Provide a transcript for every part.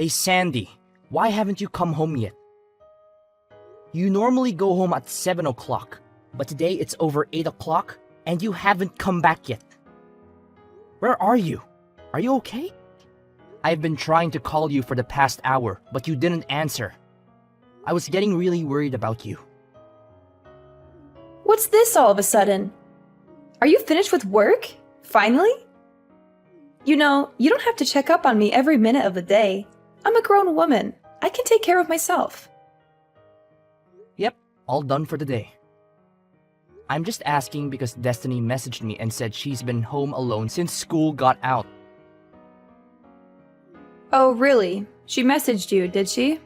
Hey Sandy, why haven't you come home yet? You normally go home at 7 o'clock, but today it's over 8 o'clock and you haven't come back yet. Where are you? Are you okay? I've been trying to call you for the past hour, but you didn't answer. I was getting really worried about you. What's this all of a sudden? Are you finished with work? Finally? You know, you don't have to check up on me every minute of the day. I'm a grown woman. I can take care of myself. Yep, all done for the day. I'm just asking because Destiny messaged me and said she's been home alone since school got out. Oh, really? She messaged you, did she?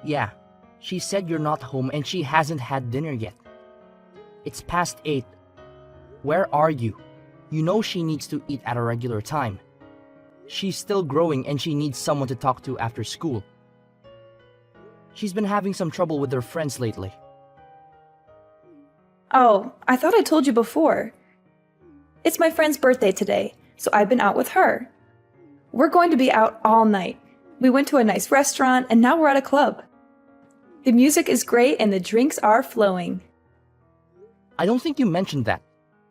Yeah, she said you're not home and she hasn't had dinner yet. It's past 8. Where are you? You know she needs to eat at a regular time. She's still growing and she needs someone to talk to after school. She's been having some trouble with her friends lately. Oh, I thought I told you before. It's my friend's birthday today, so I've been out with her. We're going to be out all night. We went to a nice restaurant and now we're at a club. The music is great and the drinks are flowing. I don't think you mentioned that,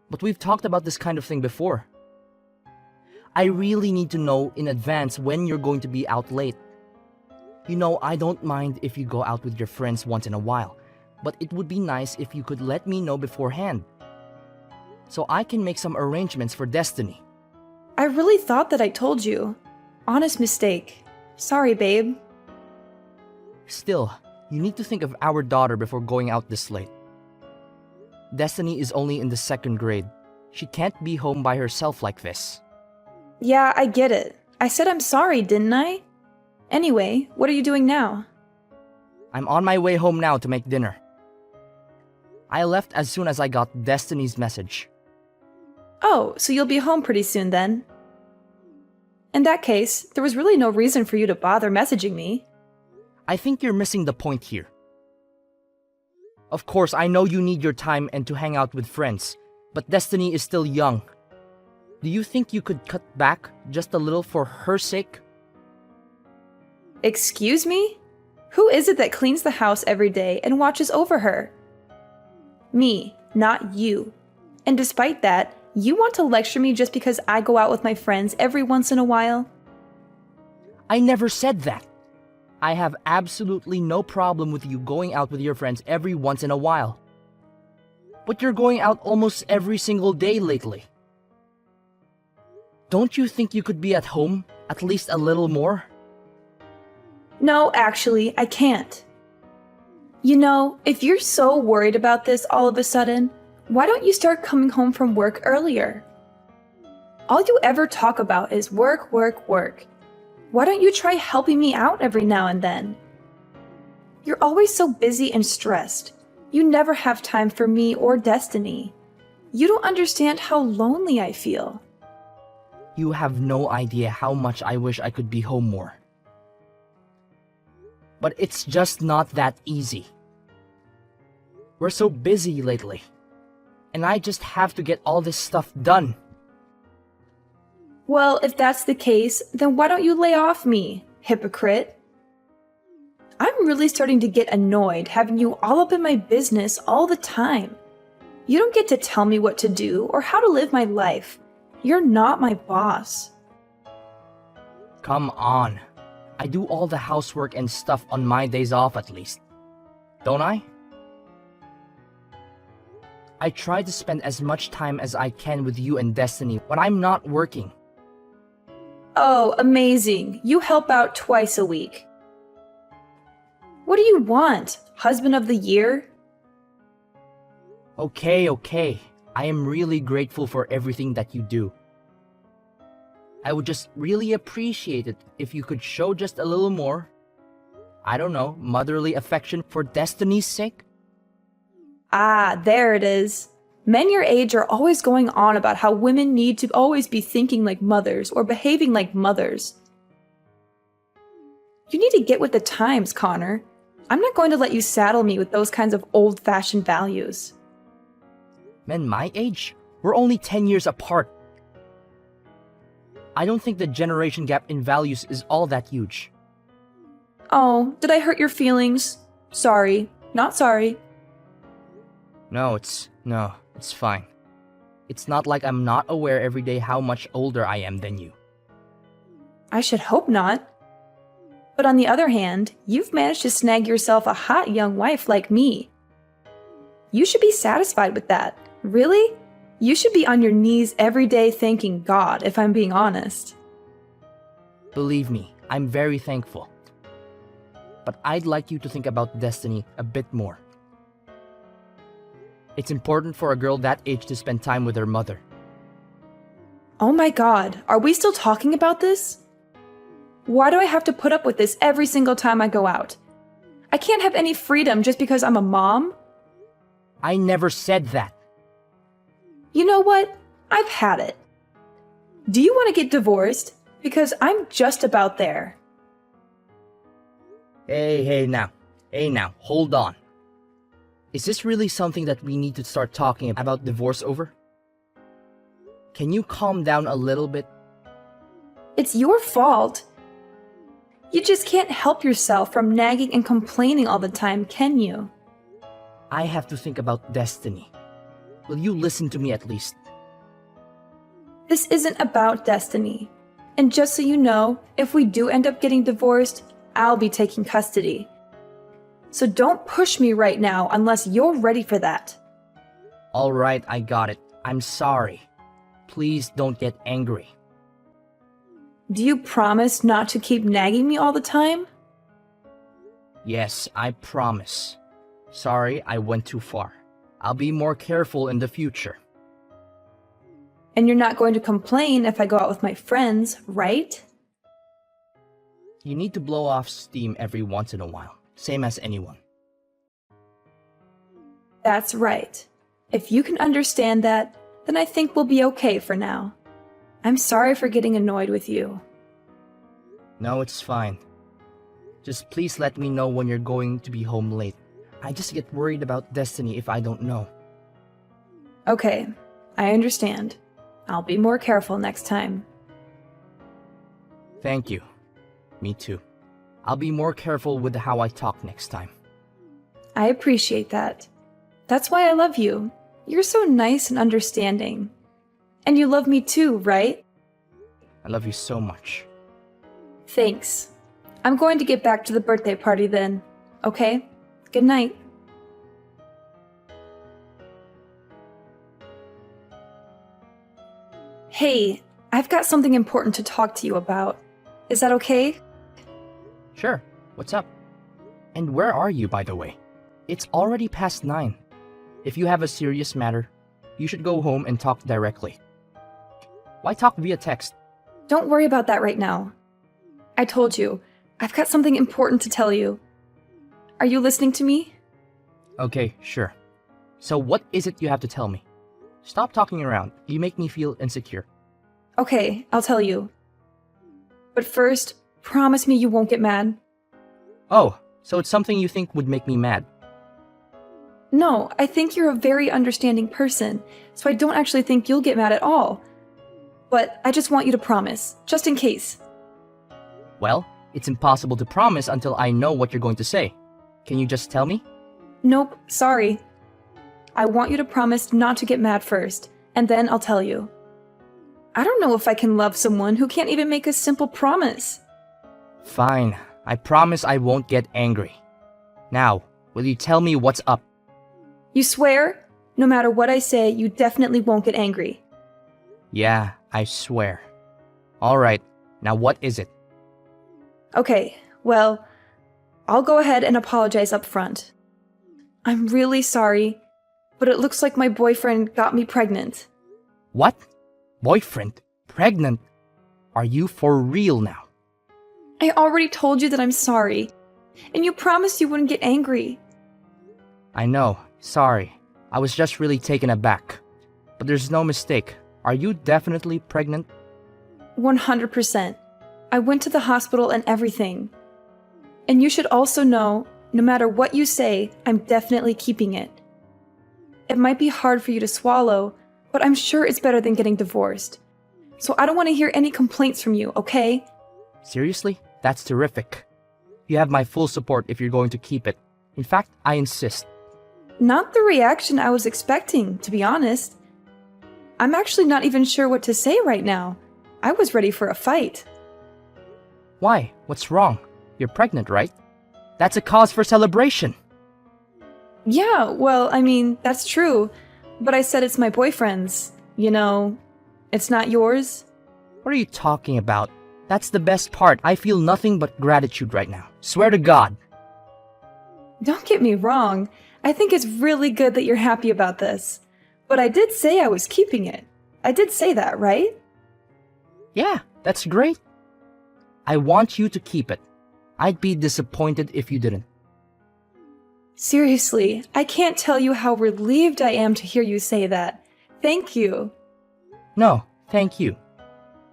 but we've talked about this kind of thing before. I really need to know in advance when you're going to be out late. You know, I don't mind if you go out with your friends once in a while, but it would be nice if you could let me know beforehand, so I can make some arrangements for Destiny. I really thought that I told you. Honest mistake. Sorry, babe. Still, you need to think of our daughter before going out this late. Destiny is only in the 2nd grade. She can't be home by herself like this. Yeah, I get it. I said I'm sorry, didn't I? Anyway, what are you doing now? I'm on my way home now to make dinner. I left as soon as I got Destiny's message. Oh, so you'll be home pretty soon then. In that case, there was really no reason for you to bother messaging me. I think you're missing the point here. Of course, I know you need your time and to hang out with friends, but Destiny is still young. Do you think you could cut back just a little for her sake? Excuse me? Who is it that cleans the house every day and watches over her? Me, not you. And despite that, you want to lecture me just because I go out with my friends every once in a while? I never said that. I have absolutely no problem with you going out with your friends every once in a while. But you're going out almost every single day lately. Don't you think you could be at home at least a little more? No, actually, I can't. You know, if you're so worried about this all of a sudden, why don't you start coming home from work earlier? All you ever talk about is work, work, work. Why don't you try helping me out every now and then? You're always so busy and stressed. You never have time for me or Destiny. You don't understand how lonely I feel. You have no idea how much I wish I could be home more. But it's just not that easy. We're so busy lately, and I just have to get all this stuff done. Well, if that's the case, then why don't you lay off me, hypocrite? I'm really starting to get annoyed having you all up in my business all the time. You don't get to tell me what to do or how to live my life. You're not my boss. Come on. I do all the housework and stuff on my days off at least. Don't I? I try to spend as much time as I can with you and Destiny when I'm not working. Oh, amazing. You help out twice a week. What do you want? Husband of the year? Okay. I am really grateful for everything that you do. I would just really appreciate it if you could show just a little more, I don't know, motherly affection for Destiny's sake? Ah, there it is. Men your age are always going on about how women need to always be thinking like mothers or behaving like mothers. You need to get with the times, Connor. I'm not going to let you saddle me with those kinds of old-fashioned values. Men my age? We're only 10 years apart. I don't think the generation gap in values is all that huge. Oh, did I hurt your feelings? Sorry. Not sorry. No, it's fine. It's not like I'm not aware every day how much older I am than you. I should hope not. But on the other hand, you've managed to snag yourself a hot young wife like me. You should be satisfied with that. Really? You should be on your knees every day thanking God, if I'm being honest. Believe me, I'm very thankful. But I'd like you to think about Destiny a bit more. It's important for a girl that age to spend time with her mother. Oh my God, are we still talking about this? Why do I have to put up with this every single time I go out? I can't have any freedom just because I'm a mom? I never said that. You know what? I've had it. Do you want to get divorced? Because I'm just about there. Hey now, hold on. Is this really something that we need to start talking about divorce over? Can you calm down a little bit? It's your fault. You just can't help yourself from nagging and complaining all the time, can you? I have to think about Destiny. Will you listen to me at least? This isn't about Destiny. And just so you know, if we do end up getting divorced, I'll be taking custody. So don't push me right now unless you're ready for that. Alright, I got it. I'm sorry. Please don't get angry. Do you promise not to keep nagging me all the time? Yes, I promise. Sorry, I went too far. I'll be more careful in the future. And you're not going to complain if I go out with my friends, right? You need to blow off steam every once in a while, same as anyone. That's right. If you can understand that, then I think we'll be okay for now. I'm sorry for getting annoyed with you. No, it's fine. Just please let me know when you're going to be home late. I just get worried about Destiny if I don't know. Okay, I understand. I'll be more careful next time. Thank you. Me too. I'll be more careful with how I talk next time. I appreciate that. That's why I love you. You're so nice and understanding. And you love me too, right? I love you so much. Thanks. I'm going to get back to the birthday party then. Okay? Good night. Hey, I've got something important to talk to you about. Is that okay? Sure. What's up? And where are you, by the way? It's already past 9. If you have a serious matter, you should go home and talk directly. Why talk via text? Don't worry about that right now. I told you, I've got something important to tell you. Are you listening to me? Okay, sure. So what is it you have to tell me? Stop talking around. You make me feel insecure. Okay, I'll tell you. But first, promise me you won't get mad. Oh, so it's something you think would make me mad. No, I think you're a very understanding person, so I don't actually think you'll get mad at all. But I just want you to promise, just in case. Well, it's impossible to promise until I know what you're going to say. Can you just tell me? Nope, sorry. I want you to promise not to get mad first, and then I'll tell you. I don't know if I can love someone who can't even make a simple promise. Fine. I promise I won't get angry. Now, will you tell me what's up? You swear? No matter what I say, you definitely won't get angry. Yeah, I swear. Alright, now what is it? Okay, well, I'll go ahead and apologize up front. I'm really sorry, but it looks like my boyfriend got me pregnant. What? Boyfriend? Pregnant? Are you for real now? I already told you that I'm sorry, and you promised you wouldn't get angry. I know, sorry. I was just really taken aback. But there's no mistake. Are you definitely pregnant? 100%. I went to the hospital and everything. And you should also know, no matter what you say, I'm definitely keeping it. It might be hard for you to swallow, but I'm sure it's better than getting divorced. So I don't want to hear any complaints from you, okay? Seriously? That's terrific. You have my full support if you're going to keep it. In fact, I insist. Not the reaction I was expecting, to be honest. I'm actually not even sure what to say right now. I was ready for a fight. Why? What's wrong? You're pregnant, right? That's a cause for celebration. Yeah, well, I mean, that's true. But I said it's my boyfriend's. You know, it's not yours. What are you talking about? That's the best part. I feel nothing but gratitude right now. Swear to God. Don't get me wrong. I think it's really good that you're happy about this. But I did say I was keeping it. I did say that, right? Yeah, that's great. I want you to keep it. I'd be disappointed if you didn't. Seriously, I can't tell you how relieved I am to hear you say that. Thank you. No, thank you.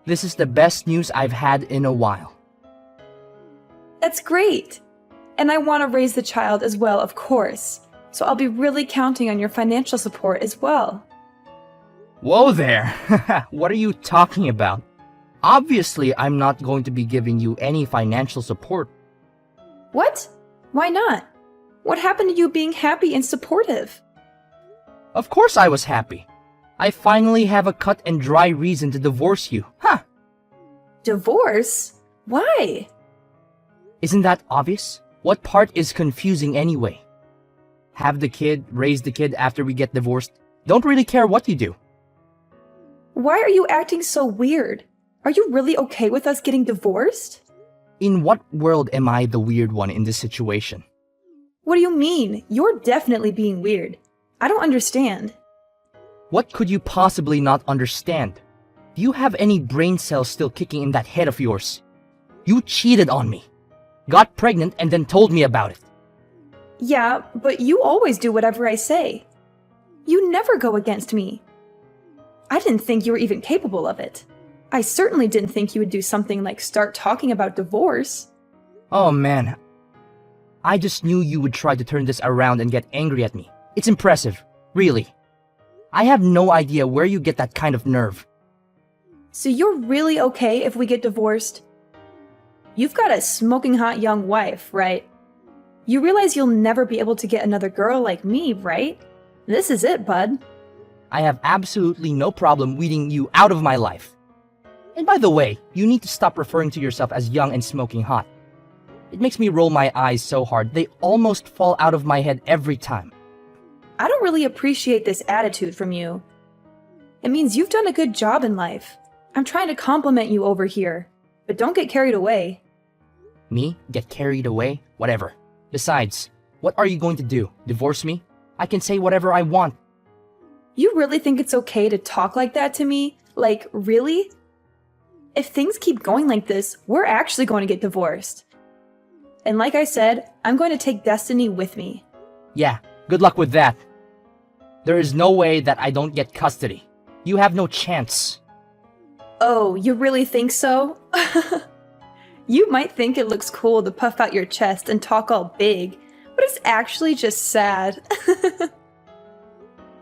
This is the best news I've had in a while. That's great. And I want to raise the child as well, of course. So I'll be really counting on your financial support as well. Whoa there! What are you talking about? Obviously, I'm not going to be giving you any financial support. What? Why not? What happened to you being happy and supportive? Of course I was happy. I finally have a cut and dry reason to divorce you. Huh! Divorce? Why? Isn't that obvious? What part is confusing anyway? Have the kid, raise the kid after we get divorced. Don't really care what you do. Why are you acting so weird? Are you really okay with us getting divorced? In what world am I the weird one in this situation? What do you mean? You're definitely being weird. I don't understand. What could you possibly not understand? Do you have any brain cells still kicking in that head of yours? You cheated on me, got pregnant, and then told me about it. Yeah, but you always do whatever I say. You never go against me. I didn't think you were even capable of it. I certainly didn't think you would do something like start talking about divorce. Oh man, I just knew you would try to turn this around and get angry at me. It's impressive, really. I have no idea where you get that kind of nerve. So you're really okay if we get divorced? You've got a smoking hot young wife, right? You realize you'll never be able to get another girl like me, right? This is it, bud. I have absolutely no problem weeding you out of my life. And by the way, you need to stop referring to yourself as young and smoking hot. It makes me roll my eyes so hard, they almost fall out of my head every time. I don't really appreciate this attitude from you. It means you've done a good job in life. I'm trying to compliment you over here, but don't get carried away. Me? Get carried away? Whatever. Besides, what are you going to do? Divorce me? I can say whatever I want. You really think it's okay to talk like that to me? Like, really? If things keep going like this, we're actually going to get divorced. And like I said, I'm going to take Destiny with me. Yeah, good luck with that. There is no way that I don't get custody. You have no chance. Oh, you really think so? You might think it looks cool to puff out your chest and talk all big, but it's actually just sad.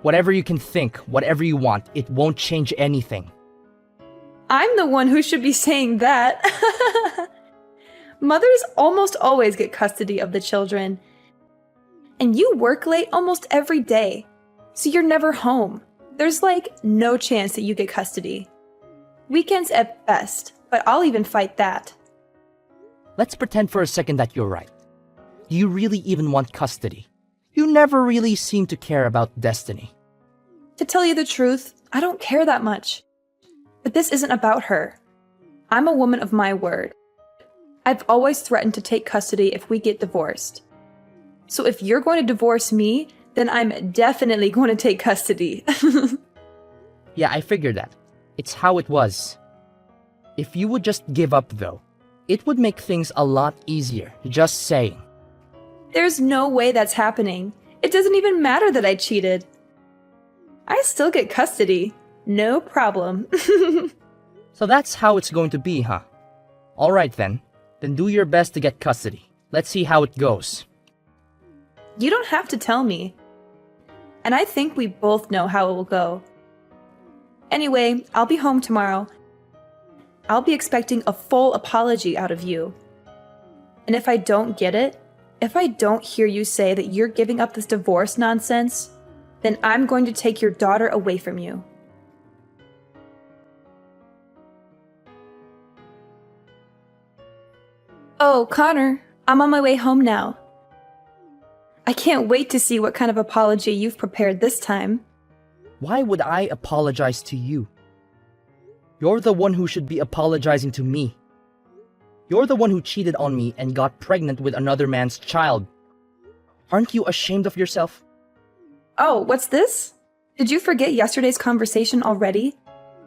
Whatever you can think, whatever you want, it won't change anything. I'm the one who should be saying that. Mothers almost always get custody of the children. And you work late almost every day, so you're never home. There's like no chance that you get custody. Weekends at best, but I'll even fight that. Let's pretend for a second that you're right. Do you really even want custody? You never really seem to care about Destiny. To tell you the truth, I don't care that much. But this isn't about her. I'm a woman of my word. I've always threatened to take custody if we get divorced. So if you're going to divorce me, then I'm definitely going to take custody. Yeah, I figured that. It's how it was. If you would just give up though, it would make things a lot easier, just saying. There's no way that's happening. It doesn't even matter that I cheated. I still get custody. No problem. So that's how it's going to be, huh? Alright then. Then do your best to get custody. Let's see how it goes. You don't have to tell me. And I think we both know how it will go. Anyway, I'll be home tomorrow. I'll be expecting a full apology out of you. And if I don't get it, if I don't hear you say that you're giving up this divorce nonsense, then I'm going to take your daughter away from you. Oh, Connor, I'm on my way home now. I can't wait to see what kind of apology you've prepared this time. Why would I apologize to you? You're the one who should be apologizing to me. You're the one who cheated on me and got pregnant with another man's child. Aren't you ashamed of yourself? Oh, what's this? Did you forget yesterday's conversation already?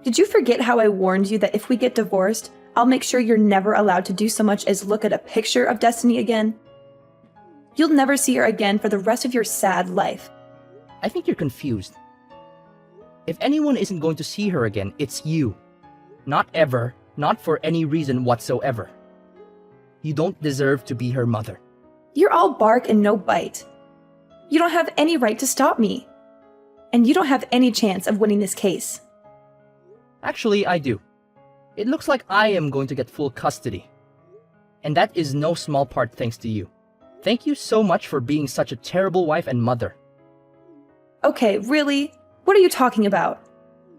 Did you forget how I warned you that if we get divorced, I'll make sure you're never allowed to do so much as look at a picture of Destiny again? You'll never see her again for the rest of your sad life. I think you're confused. If anyone isn't going to see her again, it's you. Not ever, not for any reason whatsoever. You don't deserve to be her mother. You're all bark and no bite. You don't have any right to stop me. And you don't have any chance of winning this case. Actually, I do. It looks like I am going to get full custody. And that is no small part thanks to you. Thank you so much for being such a terrible wife and mother. Okay, really? What are you talking about?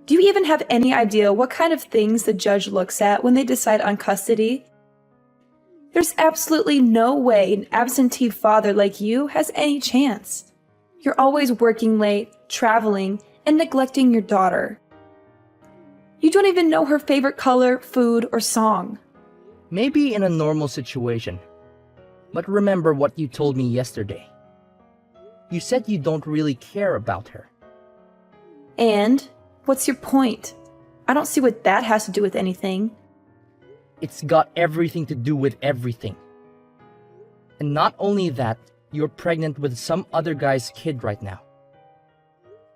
Do you even have any idea what kind of things the judge looks at when they decide on custody? There's absolutely no way an absentee father like you has any chance. You're always working late, traveling, and neglecting your daughter. You don't even know her favorite color, food, or song. Maybe in a normal situation. But remember what you told me yesterday. You said you don't really care about her. And? What's your point? I don't see what that has to do with anything. It's got everything to do with everything. And not only that, you're pregnant with some other guy's kid right now.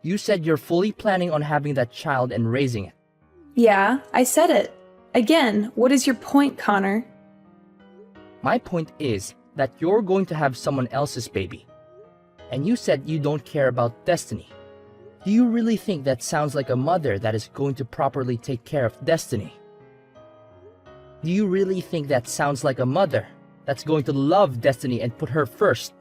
You said you're fully planning on having that child and raising it. Yeah, I said it. Again, what is your point, Connor? My point is that you're going to have someone else's baby. And you said you don't care about Destiny. Do you really think that sounds like a mother that is going to properly take care of Destiny? Do you really think that sounds like a mother that's going to love Destiny and put her first?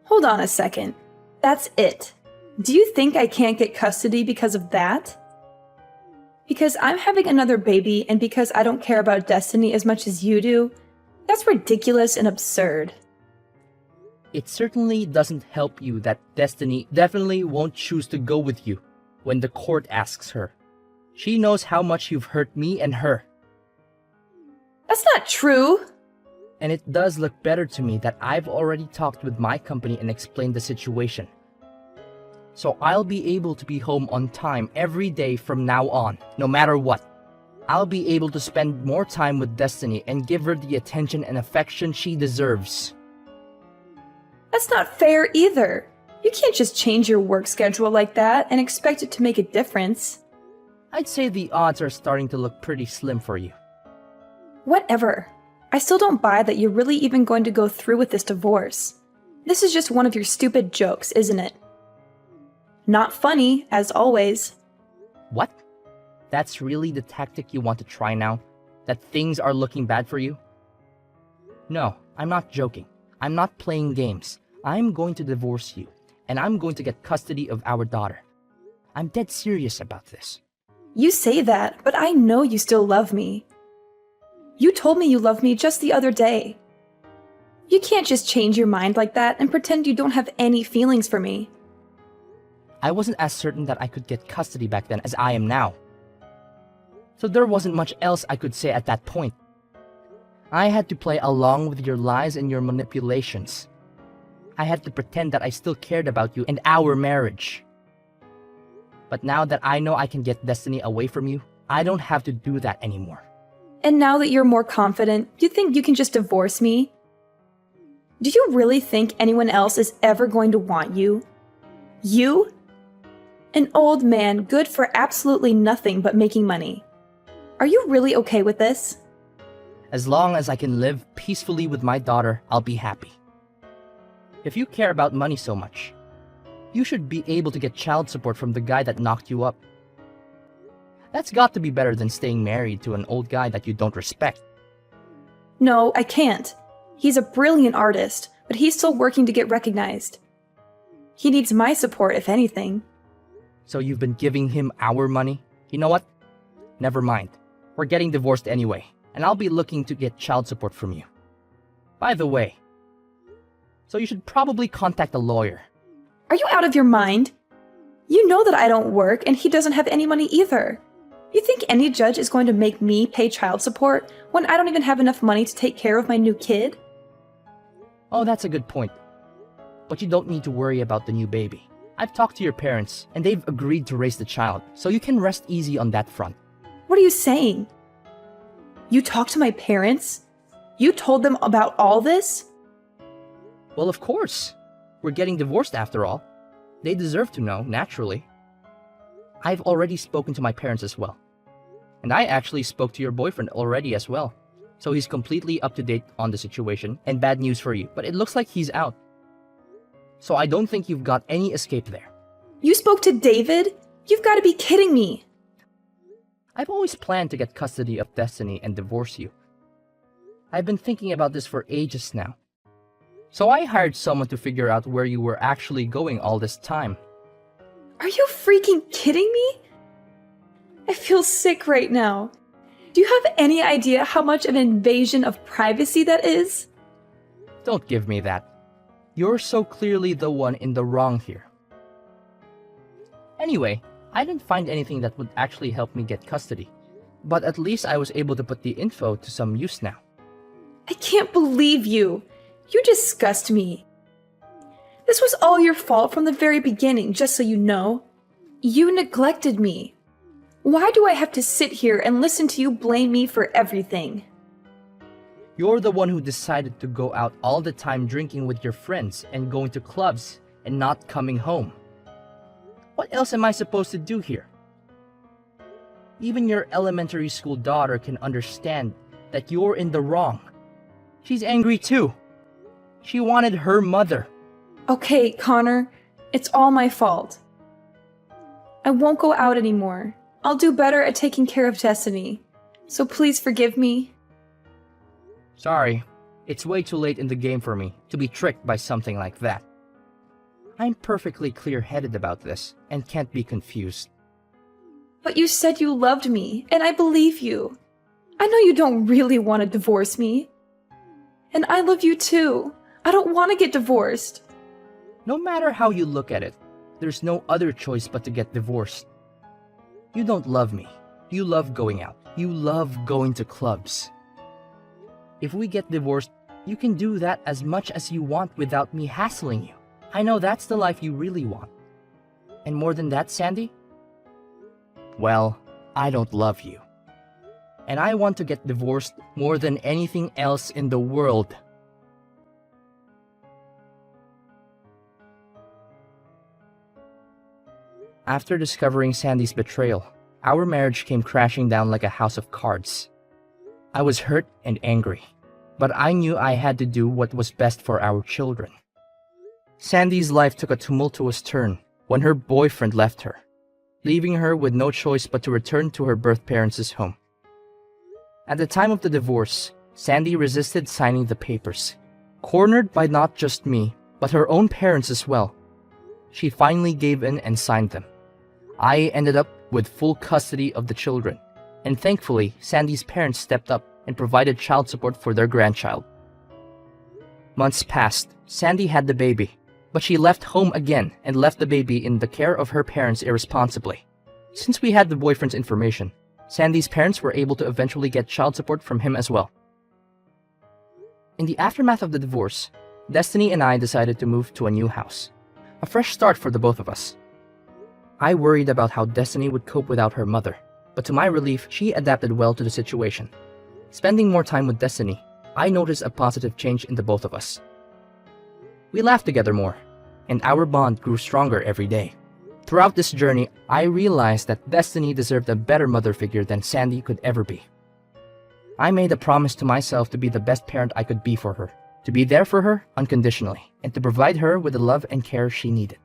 Hold on a second. That's it. Do you think I can't get custody because of that? Because I'm having another baby and because I don't care about Destiny as much as you do? That's ridiculous and absurd. It certainly doesn't help you that Destiny definitely won't choose to go with you when the court asks her. She knows how much you've hurt me and her. That's not true. And it does look better to me that I've already talked with my company and explained the situation. So I'll be able to be home on time every day from now on, no matter what. I'll be able to spend more time with Destiny and give her the attention and affection she deserves. That's not fair either. You can't just change your work schedule like that and expect it to make a difference. I'd say the odds are starting to look pretty slim for you. Whatever. I still don't buy that you're really even going to go through with this divorce. This is just one of your stupid jokes, isn't it? Not funny, as always. What? That's really the tactic you want to try now? That things are looking bad for you? No, I'm not joking. I'm not playing games. I'm going to divorce you, and I'm going to get custody of our daughter. I'm dead serious about this. You say that, but I know you still love me. You told me you loved me just the other day. You can't just change your mind like that and pretend you don't have any feelings for me. I wasn't as certain that I could get custody back then as I am now. So there wasn't much else I could say at that point. I had to play along with your lies and your manipulations. I had to pretend that I still cared about you and our marriage. But now that I know I can get Destiny away from you, I don't have to do that anymore. And now that you're more confident, you think you can just divorce me? Do you really think anyone else is ever going to want you? You? An old man good for absolutely nothing but making money. Are you really okay with this? As long as I can live peacefully with my daughter, I'll be happy. If you care about money so much, you should be able to get child support from the guy that knocked you up. That's got to be better than staying married to an old guy that you don't respect. No, I can't. He's a brilliant artist, but he's still working to get recognized. He needs my support, if anything. So you've been giving him our money? You know what? Never mind. We're getting divorced anyway, and I'll be looking to get child support from you. By the way, so you should probably contact a lawyer. Are you out of your mind? You know that I don't work and he doesn't have any money either. You think any judge is going to make me pay child support when I don't even have enough money to take care of my new kid? Oh, that's a good point. But you don't need to worry about the new baby. I've talked to your parents, and they've agreed to raise the child, so you can rest easy on that front. What are you saying? You talked to my parents? You told them about all this? Well, of course. We're getting divorced after all. They deserve to know, naturally. I've already spoken to my parents as well. And I actually spoke to your boyfriend already as well. So he's completely up to date on the situation, and bad news for you, but it looks like he's out. So I don't think you've got any escape there. You spoke to David? You've got to be kidding me. I've always planned to get custody of Destiny and divorce you. I've been thinking about this for ages now. So I hired someone to figure out where you were actually going all this time. Are you freaking kidding me? I feel sick right now. Do you have any idea how much of an invasion of privacy that is? Don't give me that. You're so clearly the one in the wrong here. Anyway, I didn't find anything that would actually help me get custody. But at least I was able to put the info to some use now. I can't believe you. You disgust me. This was all your fault from the very beginning, just so you know. You neglected me. Why do I have to sit here and listen to you blame me for everything? You're the one who decided to go out all the time drinking with your friends and going to clubs and not coming home. What else am I supposed to do here? Even your elementary school daughter can understand that you're in the wrong. She's angry too. She wanted her mother. Okay, Connor, it's all my fault. I won't go out anymore. I'll do better at taking care of Destiny. So please forgive me. Sorry, it's way too late in the game for me to be tricked by something like that. I'm perfectly clear-headed about this and can't be confused. But you said you loved me, and I believe you. I know you don't really want to divorce me. And I love you too. I don't want to get divorced. No matter how you look at it, there's no other choice but to get divorced. You don't love me. You love going out. You love going to clubs. If we get divorced, you can do that as much as you want without me hassling you. I know that's the life you really want. And more than that, Sandy? Well, I don't love you. And I want to get divorced more than anything else in the world. After discovering Sandy's betrayal, our marriage came crashing down like a house of cards. I was hurt and angry, but I knew I had to do what was best for our children. Sandy's life took a tumultuous turn when her boyfriend left her, leaving her with no choice but to return to her birth parents' home. At the time of the divorce, Sandy resisted signing the papers, cornered by not just me, but her own parents as well. She finally gave in and signed them. I ended up with full custody of the children, and thankfully, Sandy's parents stepped up and provided child support for their grandchild. Months passed. Sandy had the baby, but she left home again and left the baby in the care of her parents irresponsibly. Since we had the boyfriend's information, Sandy's parents were able to eventually get child support from him as well. In the aftermath of the divorce, Destiny and I decided to move to a new house. A fresh start for the both of us. I worried about how Destiny would cope without her mother, but to my relief, she adapted well to the situation. Spending more time with Destiny, I noticed a positive change in the both of us. We laughed together more, and our bond grew stronger every day. Throughout this journey, I realized that Destiny deserved a better mother figure than Sandy could ever be. I made a promise to myself to be the best parent I could be for her, to be there for her unconditionally, and to provide her with the love and care she needed.